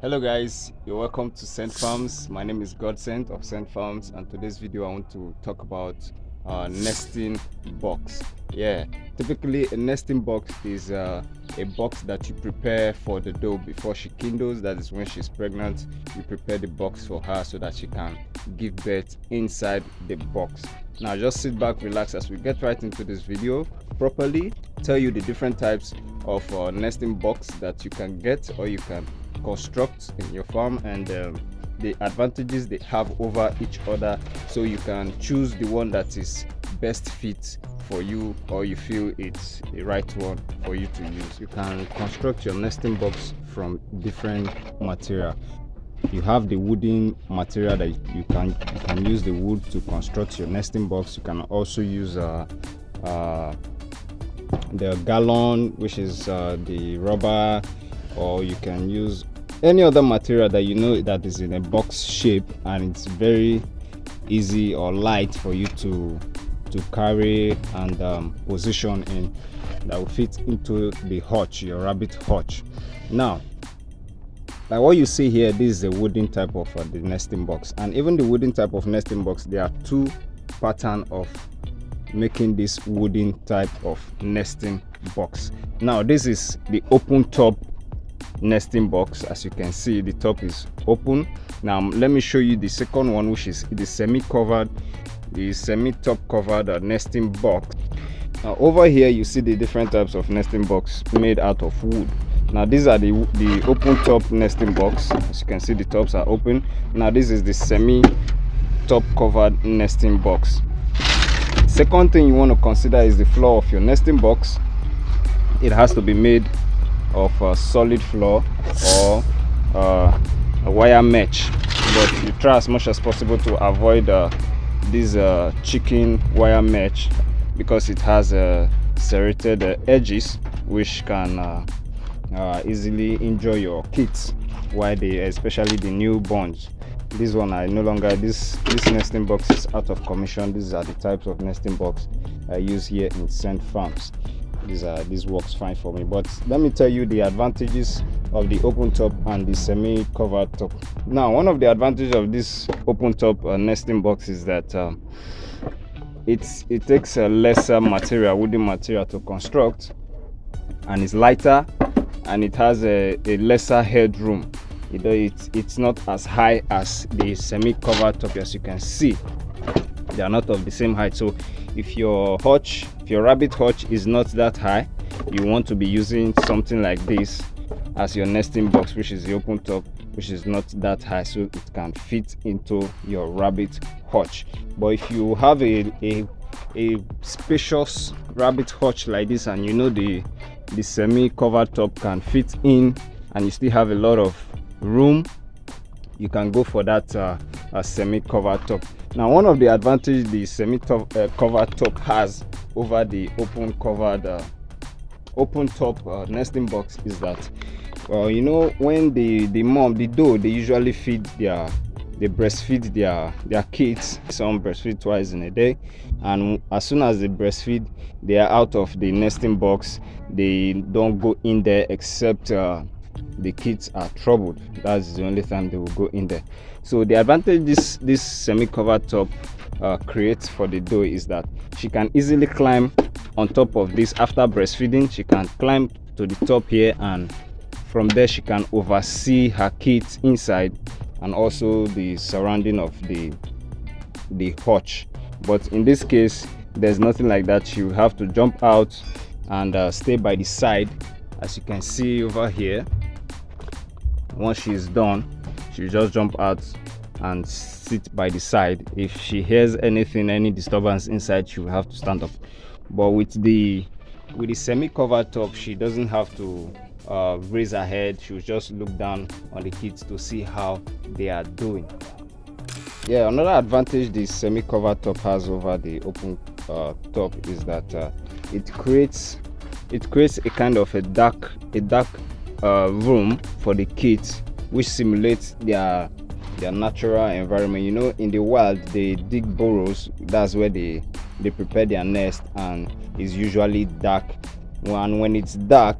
Hello guys, you're welcome to Scentfarms. My name is Godsent of Scentfarms, and today's video I want to talk about nesting box. Typically a nesting box is a box that you prepare for the doe before she kindles. That is when she's pregnant. You prepare the box for her so that she can give birth inside the box. Now just sit back, relax as we get right into this video properly. Tell you the different types of nesting box that you can get or you can construct in your farm, and the advantages they have over each other, so you can choose the one that is best fit for you or you feel it's the right one for you to use. You can construct your nesting box from different material. You have the wooden material that you can use the wood to construct your nesting box. You can also use the gallon, which is the rubber, or you can use any other material that you know that is in a box shape and it's very easy or light for you to carry and position in, that will fit into the hutch, your rabbit hutch. Now, like what you see here, this is a wooden type of the nesting box, and even the wooden type of nesting box, there are two patterns of making this wooden type of nesting box. Now this is the open top nesting box. As you can see, the top is open. Now let me show you the second one, which is the semi-top covered nesting box. Now over here you see the different types of nesting box made out of wood. Now these are the open top nesting box. As you can see, the tops are open. Now this is the semi-top covered nesting box. Second thing you want to consider is the floor of your nesting box. It has to be made of a solid floor or a wire mesh, but you try as much as possible to avoid this chicken wire mesh, because it has serrated edges which can easily injure your kids while especially the newborns. This one I no longer, this nesting box is out of commission. These are the types of nesting box I use here in Scentfarms. This works fine for me. But let me tell you the advantages of the open top and the semi-covered top. Now, one of the advantages of this open top nesting box is that it takes a lesser material, wooden material, to construct, and it's lighter, and it has a lesser headroom. It's not as high as the semi-covered top. As you can see, they are not of the same height. So if your rabbit hutch is not that high, you want to be using something like this as your nesting box, which is the open top, which is not that high, so it can fit into your rabbit hutch. But if you have a spacious rabbit hutch like this, and you know the semi-covered top can fit in and you still have a lot of room, you can go for that semi-covered top. Now, one of the advantages the semi-covered top has over the open top nesting box is that you know, when the doe, they usually breastfeed their kids. Some breastfeed twice in a day, and as soon as they breastfeed, they are out of the nesting box. They don't go in there except the kids are troubled. That's the only time they will go in there. So the advantage this semi-covered top creates for the doe is that she can easily climb on top of this. After breastfeeding, she can climb to the top here, and from there she can oversee her kids inside and also the surrounding of the hutch. But in this case, there's nothing like that. She will have to jump out and stay by the side. As you can see over here, once she's done, she'll just jump out and sit by the side. If she hears anything, any disturbance inside, she will have to stand up. But with the semi-covered top, she doesn't have to raise her head. She'll just look down on the kids to see how they are doing. Another advantage the semi-covered top has over the open top is that it creates a kind of a dark room for the kids, which simulates their natural environment. You know, in the wild they dig burrows. That's where they prepare their nest, and it's usually dark. And when it's dark,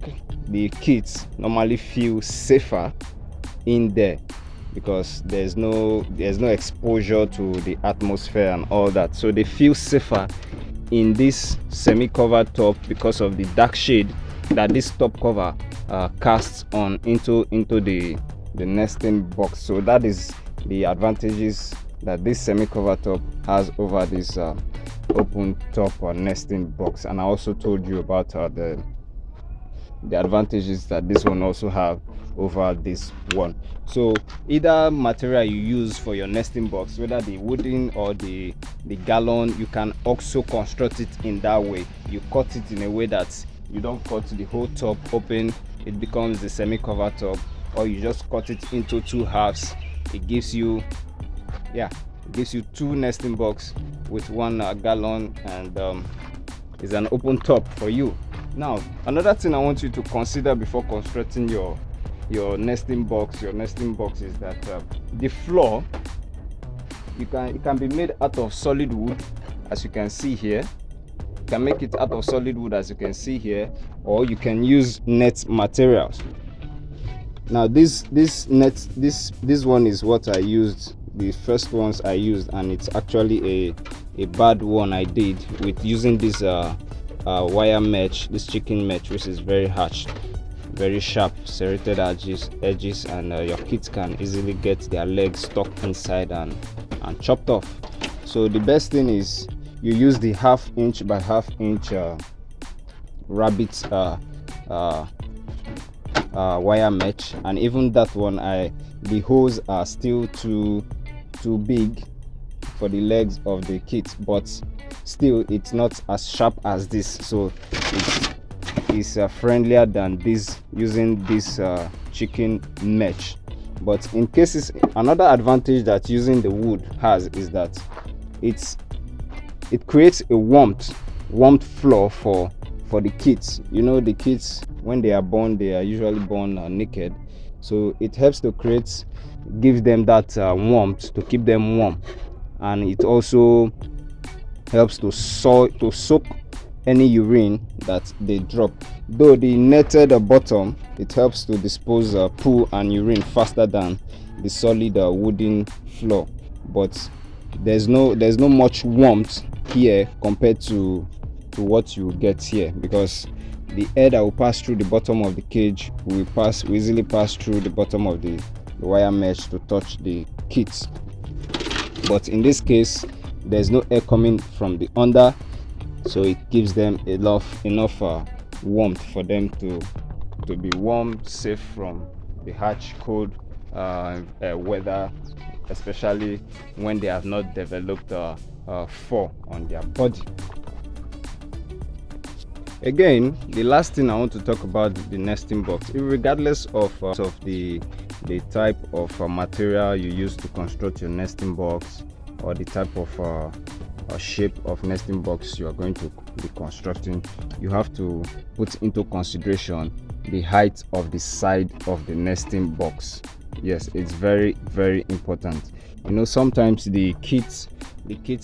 the kids normally feel safer in there, because there's no exposure to the atmosphere and all that, so they feel safer in this semi-covered top because of the dark shade that this top cover casts on into the nesting box. So that is the advantages that this semi-covered top has over this open top nesting box. And I also told you about the advantages that this one also have over this one. So either material you use for your nesting box, whether the wooden or the gallon, you can also construct it in that way. You cut it in a way that you don't cut the whole top open, it becomes the semi-covered top, or you just cut it into two halves. It gives you two nesting box with one gallon, and it's an open top for you. Now, another thing I want you to consider before constructing your nesting box is that the floor, it can be made out of solid wood, as you can see here. You can make it out of solid wood, as you can see here, or you can use net materials. Now this one is what I used, the first ones I used, and it's actually a bad one I did with using this wire mesh, this chicken mesh, which is very harsh, very sharp, serrated edges, and your kids can easily get their legs stuck inside and chopped off. So the best thing is you use the 1/2 inch by 1/2 inch rabbit wire mesh, and even that one, the holes are still too big for the legs of the kids, but still it's not as sharp as this, so it's friendlier than this, using this chicken mesh. But in cases, another advantage that using the wood has is that it creates a warmth floor for the kids. You know, the kids, when they are born, they are usually born naked, so it helps to give them that warmth, to keep them warm, and it also helps to soak any urine that they drop. Though the netted bottom, it helps to dispose poo and urine faster than the solid wooden floor, but there's no much warmth here compared to what you get here, because the air that will pass through the bottom of the cage will easily pass through the bottom of the wire mesh to touch the kids. But in this case, there's no air coming from the under, so it gives them enough warmth for them to be warm, safe from the harsh, cold weather, especially when they have not developed fur on their body. Again, the last thing I want to talk about the nesting box, regardless of the type of material you use to construct your nesting box, or the type of shape of nesting box you are going to be constructing, you have to put into consideration the height of the side of the nesting box. Yes, it's very, very important. You know, sometimes the kids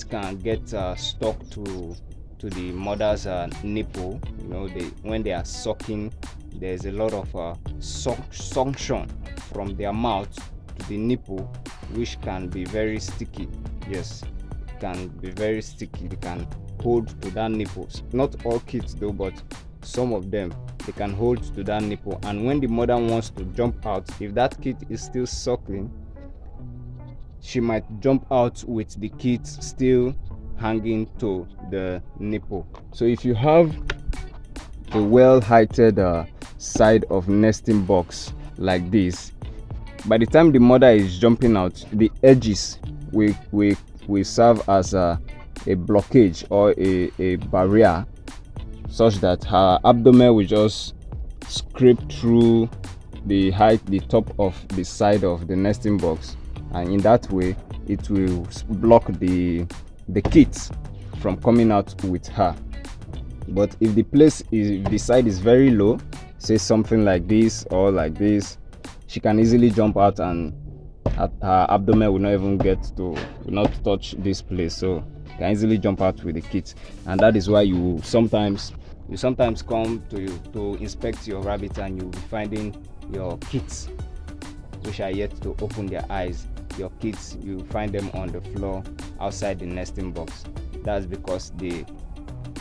can get stuck to the mother's nipple. You know, when they are sucking, there's a lot of suction from their mouth to the nipple, which can be very sticky. Yes, it can be very sticky. They can hold to that nipple. Not all kids though, but some of them, they can hold to that nipple, and when the mother wants to jump out, if that kid is still suckling, she might jump out with the kids still hanging to the nipple. So if you have a well-heighted side of nesting box like this, by the time the mother is jumping out, the edges will serve as a blockage or a barrier, such that her abdomen will just scrape through the top of the side of the nesting box, and in that way it will block the kids from coming out with her. But if the side is very low, say something like this or like this, she can easily jump out, and her abdomen will not touch this place, so can easily jump out with the kids. And that is why you sometimes come to inspect your rabbit, and you'll be finding your kids which are yet to open their eyes. Your kids, you find them on the floor outside the nesting box. That's because they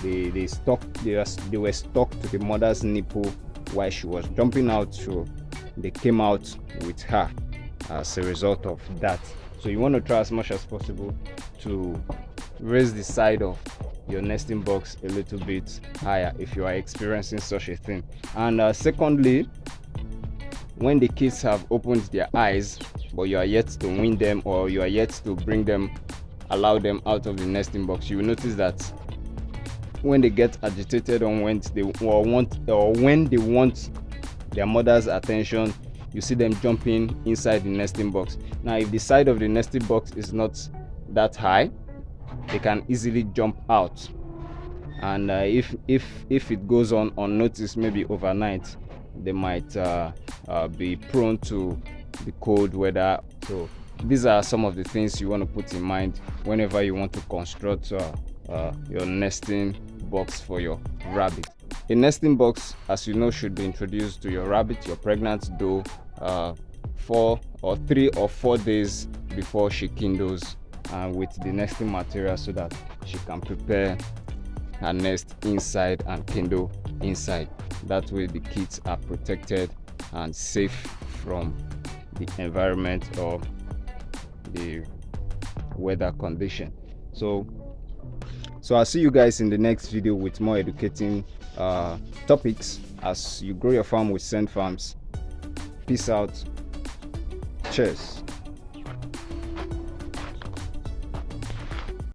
were stuck to the mother's nipple while she was jumping out, so they came out with her as a result of that. So you want to try as much as possible to raise the side of your nesting box a little bit higher if you are experiencing such a thing. And secondly, when the kids have opened their eyes but you are yet to win them, or you are yet to allow them out of the nesting box, you will notice that when they get agitated on when they want their mother's attention, you see them jumping inside the nesting box. Now, if the side of the nesting box is not that high, they can easily jump out. And if it goes on unnoticed, maybe overnight, they might be prone to the cold weather. So these are some of the things you want to put in mind whenever you want to construct your nesting box for your rabbit. A nesting box, as you know, should be introduced to your rabbit, your pregnant doe, 3 or 4 days before she kindles, with the nesting material, so that she can prepare her nest inside and kindle inside. That way the kids are protected and safe from the environment or the weather condition. So I'll see you guys in the next video with more educating topics as you grow your farm with Scentfarms. Peace out. Cheers.